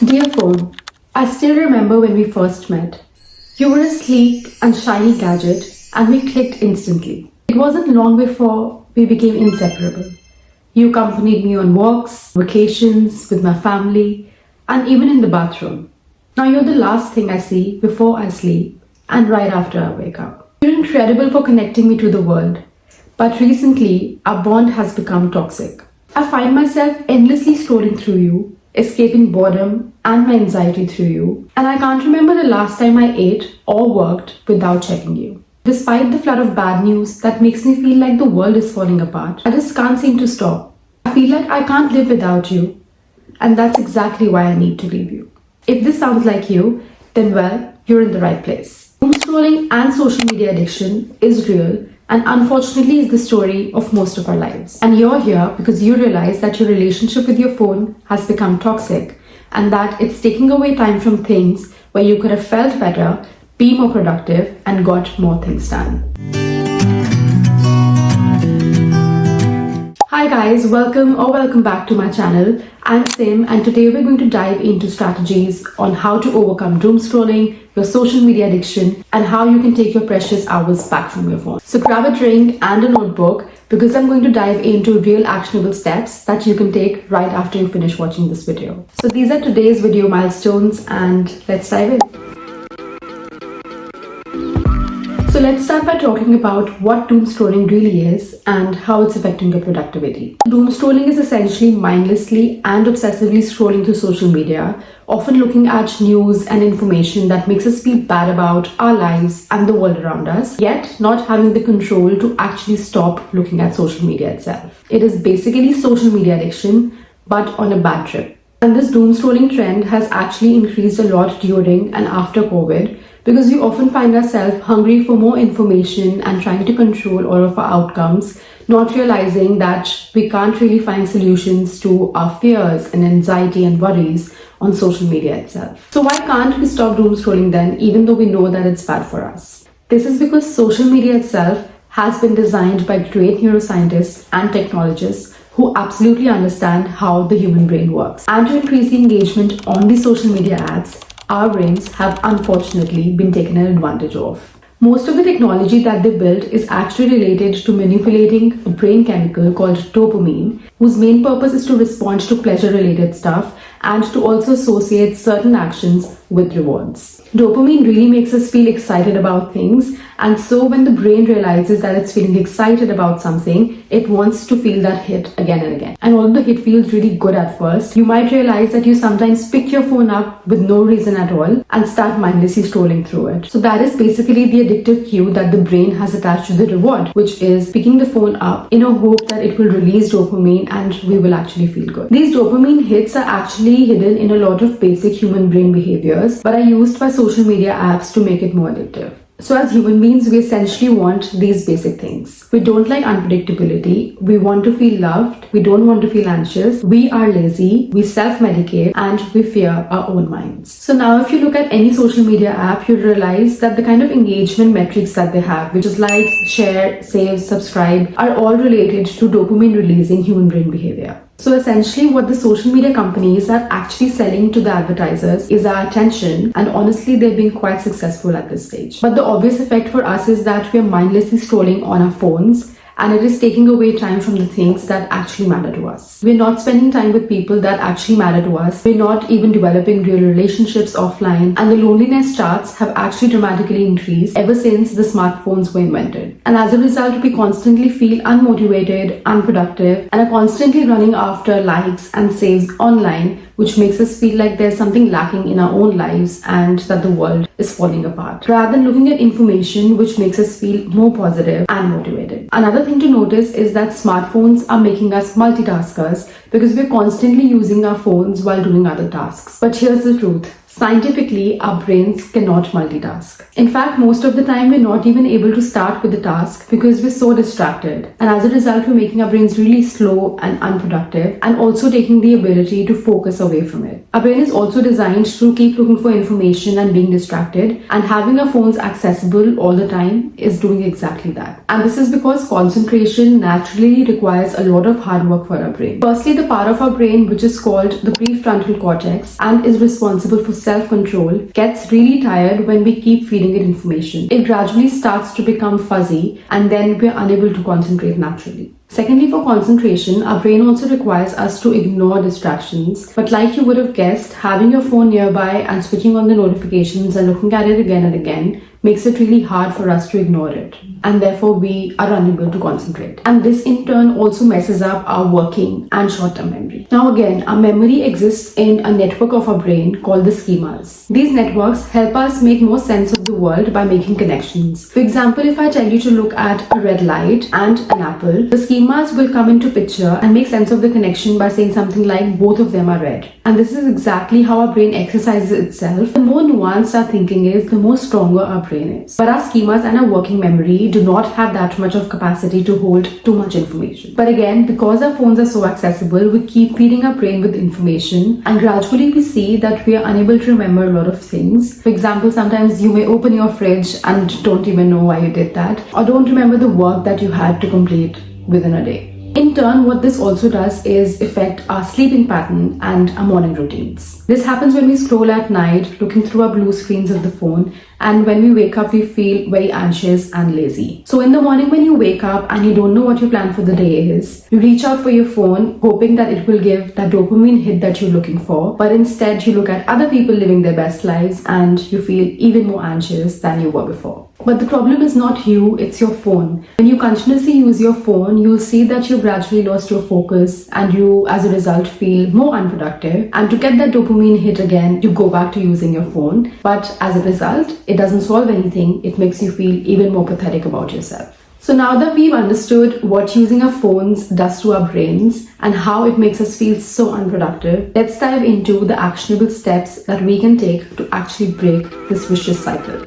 Dear phone, I still remember when we first met. You were a sleek and shiny gadget, and we clicked instantly. It wasn't long before we became inseparable. You accompanied me on walks, vacations, with my family, and even in the bathroom. Now you're the last thing I see before I sleep and right after I wake up. You're incredible for connecting me to the world, but recently our bond has become toxic. I find myself endlessly scrolling through you, escaping boredom and my anxiety through you, and I can't remember the last time I ate or worked without checking you. Despite the flood of bad news that makes me feel like the world is falling apart, I just can't seem to stop. I feel like I can't live without you, and that's exactly why I need to leave you. If this sounds like you, then well, you're in the right place. Doomscrolling and social media addiction is real and unfortunately is the story of most of our lives. And you're here because you realize that your relationship with your phone has become toxic and that it's taking away time from things where you could have felt better, be more productive, and got more things done. Hi guys, welcome back to my channel. I'm Sim, and today we're going to dive into strategies on how to overcome doom scrolling, your social media addiction, and how you can take your precious hours back from your phone. So grab a drink and a notebook because I'm going to dive into real actionable steps that you can take right after you finish watching this video. So these are today's video milestones and let's dive in. So let's start by talking about what doom scrolling really is and how it's affecting your productivity. Doom scrolling is essentially mindlessly and obsessively scrolling through social media, often looking at news and information that makes us feel bad about our lives and the world around us, yet not having the control to actually stop looking at social media itself. It is basically social media addiction, but on a bad trip. And this doom scrolling trend has actually increased a lot during and after COVID, because we often find ourselves hungry for more information and trying to control all of our outcomes, not realizing that we can't really find solutions to our fears and anxiety and worries on social media itself. So why can't we stop doom scrolling then, even though we know that it's bad for us? This is because social media itself has been designed by great neuroscientists and technologists who absolutely understand how the human brain works. And to increase the engagement on these social media apps, our brains have unfortunately been taken advantage of. Most of the technology that they built is actually related to manipulating a brain chemical called dopamine, whose main purpose is to respond to pleasure-related stuff and to also associate certain actions with rewards. Dopamine really makes us feel excited about things, and so when the brain realizes that it's feeling excited about something, it wants to feel that hit again and again. And although the hit feels really good at first, you might realize that you sometimes pick your phone up with no reason at all and start mindlessly scrolling through it. So that is basically the addictive cue that the brain has attached to the reward, which is picking the phone up in a hope that it will release dopamine and we will actually feel good. These dopamine hits are actually hidden in a lot of basic human brain behaviors, but are used by social media apps to make it more addictive. So as human beings, we essentially want these basic things. We don't like unpredictability. We want to feel loved. We don't want to feel anxious. We are lazy. We self-medicate and we fear our own minds. So now if you look at any social media app, you'll realize that the kind of engagement metrics that they have, which is likes, share, save, subscribe, are all related to dopamine releasing human brain behavior. So essentially what the social media companies are actually selling to the advertisers is our attention, and honestly they've been quite successful at this stage. But the obvious effect for us is that we are mindlessly scrolling on our phones, and it is taking away time from the things that actually matter to us. We're not spending time with people that actually matter to us. We're not even developing real relationships offline, and the loneliness charts have actually dramatically increased ever since the smartphones were invented. And as a result, we constantly feel unmotivated, unproductive, and are constantly running after likes and saves online, which makes us feel like there's something lacking in our own lives and that the world is falling apart, rather than looking at information which makes us feel more positive and motivated. Another thing to notice is that smartphones are making us multitaskers because we're constantly using our phones while doing other tasks. But here's the truth. Scientifically, our brains cannot multitask. In fact, most of the time we're not even able to start with the task because we're so distracted. And as a result, we're making our brains really slow and unproductive and also taking the ability to focus away from it. Our brain is also designed to keep looking for information and being distracted, and having our phones accessible all the time is doing exactly that. And this is because concentration naturally requires a lot of hard work for our brain. Firstly, the part of our brain which is called the prefrontal cortex and is responsible for self-control gets really tired when we keep feeding it information. It gradually starts to become fuzzy and then we're unable to concentrate naturally. Secondly, for concentration, our brain also requires us to ignore distractions. But like you would have guessed, having your phone nearby and switching on the notifications and looking at it again and again makes it really hard for us to ignore it. And therefore, we are unable to concentrate. And this in turn also messes up our working and short-term memory. Now again, our memory exists in a network of our brain called the schemas. These networks help us make more sense of the world by making connections. For example, if I tell you to look at a red light and an apple, the schemas will come into picture and make sense of the connection by saying something like both of them are red. And this is exactly how our brain exercises itself. The more nuanced our thinking is, the more stronger our brain is. But our schemas and our working memory do not have that much of capacity to hold too much information. But again, because our phones are so accessible, we keep feeding our brain with information, and gradually we see that we are unable to remember a lot of things. For example, sometimes you may open your fridge and don't even know why you did that, or don't remember the work that you had to complete within a day. In turn, what this also does is affect our sleeping pattern and our morning routines. This happens when we scroll at night, looking through our blue screens of the phone, and when we wake up, we feel very anxious and lazy. So in the morning when you wake up and you don't know what your plan for the day is, you reach out for your phone hoping that it will give that dopamine hit that you're looking for, but instead you look at other people living their best lives and you feel even more anxious than you were before. But the problem is not you, it's your phone. When you continuously use your phone, you'll see that you've gradually lost your focus and you, as a result, feel more unproductive. And to get that dopamine hit again, you go back to using your phone. But as a result, it doesn't solve anything. It makes you feel even more pathetic about yourself. So now that we've understood what using our phones does to our brains and how it makes us feel so unproductive, let's dive into the actionable steps that we can take to actually break this vicious cycle.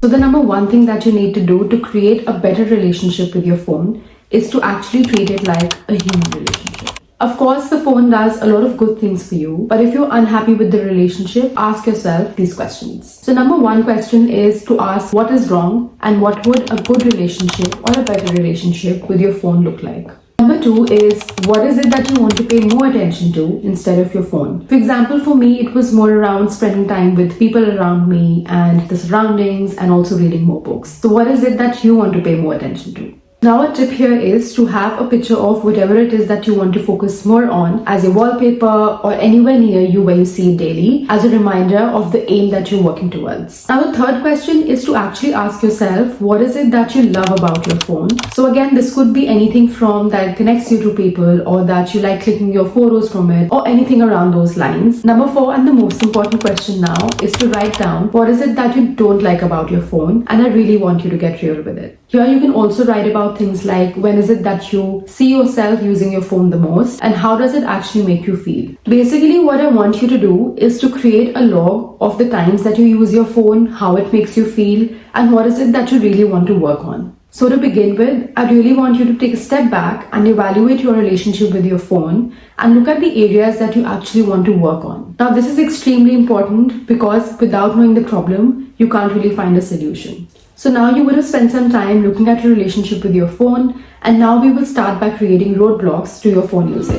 So the number one thing that you need to do to create a better relationship with your phone is to actually treat it like a human relationship. Of course, the phone does a lot of good things for you, but if you're unhappy with the relationship, ask yourself these questions. So number one question is to ask what is wrong and what would a good relationship or a better relationship with your phone look like. Number two is, what is it that you want to pay more attention to instead of your phone? For example, for me, it was more around spending time with people around me and the surroundings and also reading more books. So what is it that you want to pay more attention to? Now a tip here is to have a picture of whatever it is that you want to focus more on as a wallpaper or anywhere near you where you see it daily as a reminder of the aim that you're working towards. Now the third question is to actually ask yourself, what is it that you love about your phone? So again, this could be anything from that connects you to people or that you like clicking your photos from it or anything around those lines. Number four, and the most important question now, is to write down what is it that you don't like about your phone, and I really want you to get real with it. Here you can also write about things like when is it that you see yourself using your phone the most and how does it actually make you feel. Basically, what I want you to do is to create a log of the times that you use your phone, how it makes you feel, and what is it that you really want to work on. So to begin with, I really want you to take a step back and evaluate your relationship with your phone and look at the areas that you actually want to work on. Now this is extremely important because without knowing the problem, you can't really find a solution. So now you would have spent some time looking at your relationship with your phone, and now we will start by creating roadblocks to your phone usage.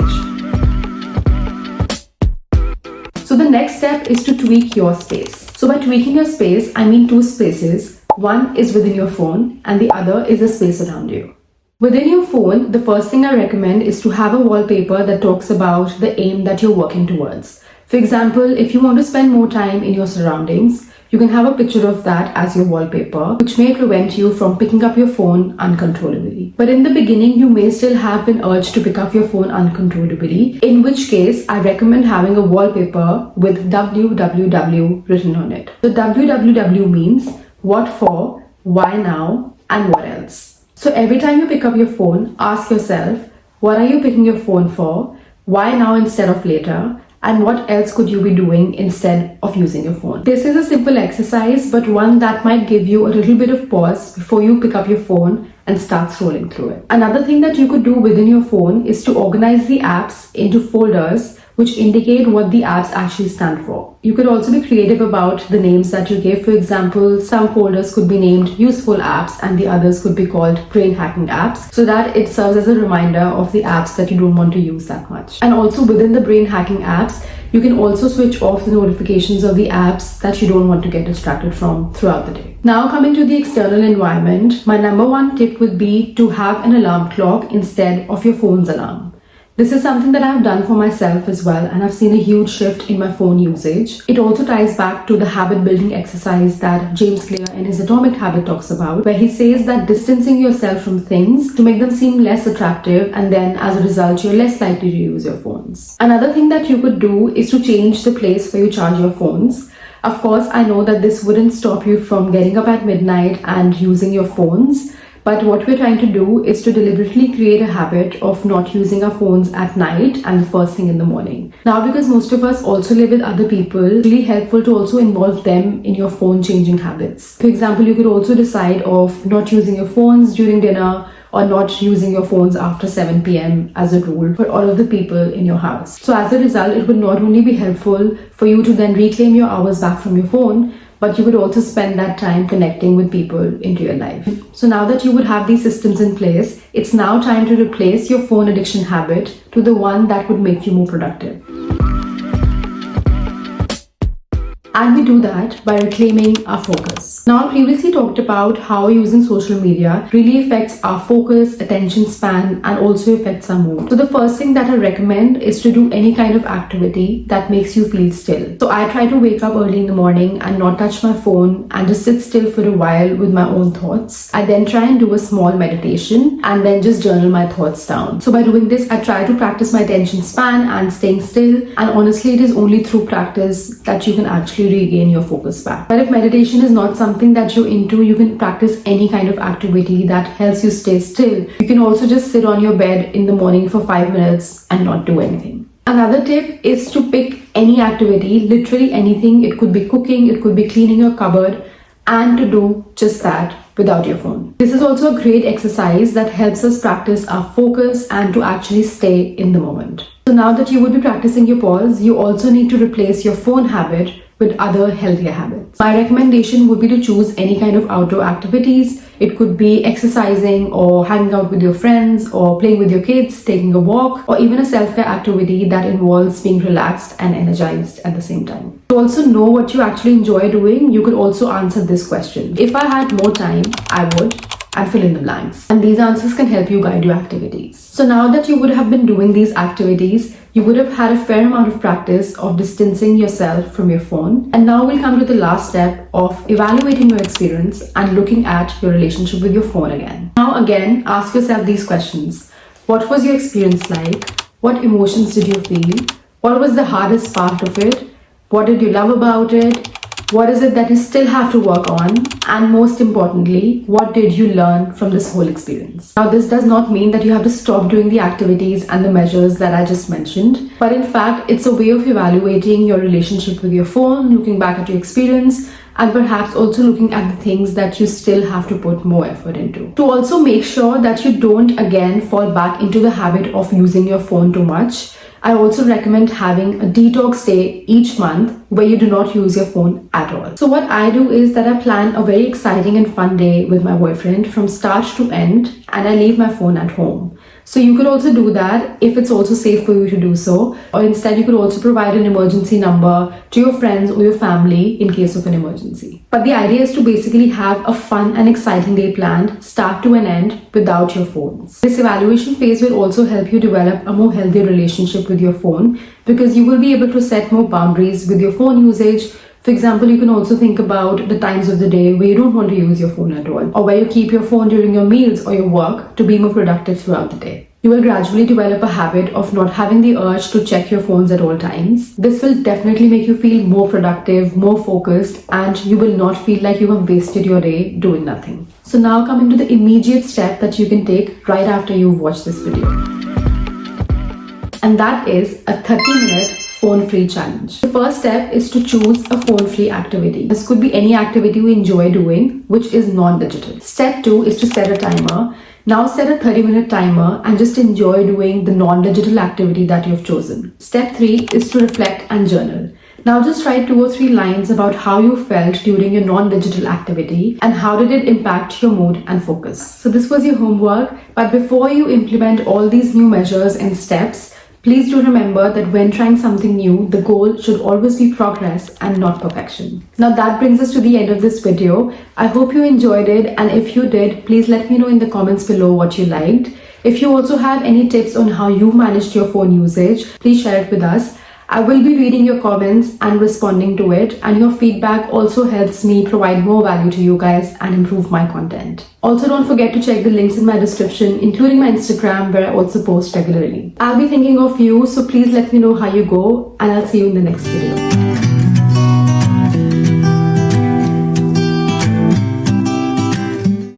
So the next step is to tweak your space. So by tweaking your space, I mean two spaces. One is within your phone and the other is the space around you. Within your phone, the first thing I recommend is to have a wallpaper that talks about the aim that you're working towards. For example, if you want to spend more time in your surroundings, you can have a picture of that as your wallpaper, which may prevent you from picking up your phone uncontrollably. But in the beginning, you may still have an urge to pick up your phone uncontrollably, in which case I recommend having a wallpaper with www written on it. So www means what for, why now, and what else. So every time you pick up your phone, ask yourself, what are you picking your phone for? Why now instead of later? and what else could you be doing instead of using your phone. This is a simple exercise, but one that might give you a little bit of pause before you pick up your phone and start scrolling through it. Another thing that you could do within your phone is to organize the apps into folders which indicate what the apps actually stand for. You could also be creative about the names that you give. For example, some folders could be named useful apps and the others could be called brain hacking apps, so that it serves as a reminder of the apps that you don't want to use that much. And also within the brain hacking apps, you can also switch off the notifications of the apps that you don't want to get distracted from throughout the day. Now coming to the external environment, my number one tip would be to have an alarm clock instead of your phone's alarm. This is something that I've done for myself as well, and I've seen a huge shift in my phone usage. It also ties back to the habit building exercise that James Clear in his Atomic Habit talks about, where he says that distancing yourself from things to make them seem less attractive, and then as a result you're less likely to use your phones. Another thing that you could do is to change the place where you charge your phones. Of course, I know that this wouldn't stop you from getting up at midnight and using your phones, but what we're trying to do is to deliberately create a habit of not using our phones at night and the first thing in the morning. Now, because most of us also live with other people, it's really helpful to also involve them in your phone changing habits. For example, you could also decide of not using your phones during dinner or not using your phones after 7 p.m. as a rule for all of the people in your house. So as a result, it would not only be helpful for you to then reclaim your hours back from your phone, but you could also spend that time connecting with people into your life. So now that you would have these systems in place, it's now time to replace your phone addiction habit to the one that would make you more productive. And we do that by reclaiming our focus. Now, I previously talked about how using social media really affects our focus, attention span, and also affects our mood. So the first thing that I recommend is to do any kind of activity that makes you feel still. So I try to wake up early in the morning and not touch my phone and just sit still for a while with my own thoughts. I then try and do a small meditation and then just journal my thoughts down. So by doing this, I try to practice my attention span and staying still. And honestly, it is only through practice that you can actually regain your focus back. But if meditation is not something that you're into, you can practice any kind of activity that helps you stay still. You can also just sit on your bed in the morning for 5 minutes and not do anything. Another tip is to pick any activity, literally anything. It could be cooking, it could be cleaning your cupboard, and to do just that without your phone. This is also a great exercise that helps us practice our focus and to actually stay in the moment. So now that you would be practicing your pause, you also need to replace your phone habit with other healthier habits. My recommendation would be to choose any kind of outdoor activities. It could be exercising or hanging out with your friends or playing with your kids, taking a walk, or even a self-care activity that involves being relaxed and energized at the same time. To also know what you actually enjoy doing, you could also answer this question. If I had more time, I would, and fill in the blanks. And these answers can help you guide your activities. So now that you would have been doing these activities, you would have had a fair amount of practice of distancing yourself from your phone. And now we'll come to the last step of evaluating your experience and looking at your relationship with your phone again. Now again, ask yourself these questions. What was your experience like? What emotions did you feel? What was the hardest part of it? What did you love about it? What is it that you still have to work on? And most importantly, what did you learn from this whole experience? Now, this does not mean that you have to stop doing the activities and the measures that I just mentioned, but in fact, it's a way of evaluating your relationship with your phone, looking back at your experience, and perhaps also looking at the things that you still have to put more effort into. To also make sure that you don't again fall back into the habit of using your phone too much, I also recommend having a detox day each month where you do not use your phone at all. So what I do is that I plan a very exciting and fun day with my boyfriend from start to end, and I leave my phone at home. So you could also do that if it's also safe for you to do so, or instead you could also provide an emergency number to your friends or your family in case of an emergency. But the idea is to basically have a fun and exciting day planned, start to an end, without your phones. This evaluation phase will also help you develop a more healthy relationship with your phone, because you will be able to set more boundaries with your phone usage. For example, you can also think about the times of the day where you don't want to use your phone at all, or where you keep your phone during your meals or your work to be more productive throughout the day. You will gradually develop a habit of not having the urge to check your phones at all times. This will definitely make you feel more productive, more focused, and you will not feel like you have wasted your day doing nothing. So now coming to the immediate step that you can take right after you've watched this video. And that is a 30-minute phone-free challenge. The first step is to choose a phone-free activity. This could be any activity you enjoy doing, which is non-digital. Step 2 is to set a timer. Now set a 30-minute timer and just enjoy doing the non-digital activity that you've chosen. Step 3 is to reflect and journal. Now just write 2 or 3 lines about how you felt during your non-digital activity and how did it impact your mood and focus. So this was your homework, but before you implement all these new measures and steps, please do remember that when trying something new, the goal should always be progress and not perfection. Now that brings us to the end of this video. I hope you enjoyed it, and if you did, please let me know in the comments below what you liked. If you also have any tips on how you managed your phone usage, please share it with us. I will be reading your comments and responding to it, and your feedback also helps me provide more value to you guys and improve my content. Also, don't forget to check the links in my description, including my Instagram, where I also post regularly. I'll be thinking of you, so please let me know how you go, and I'll see you in the next video.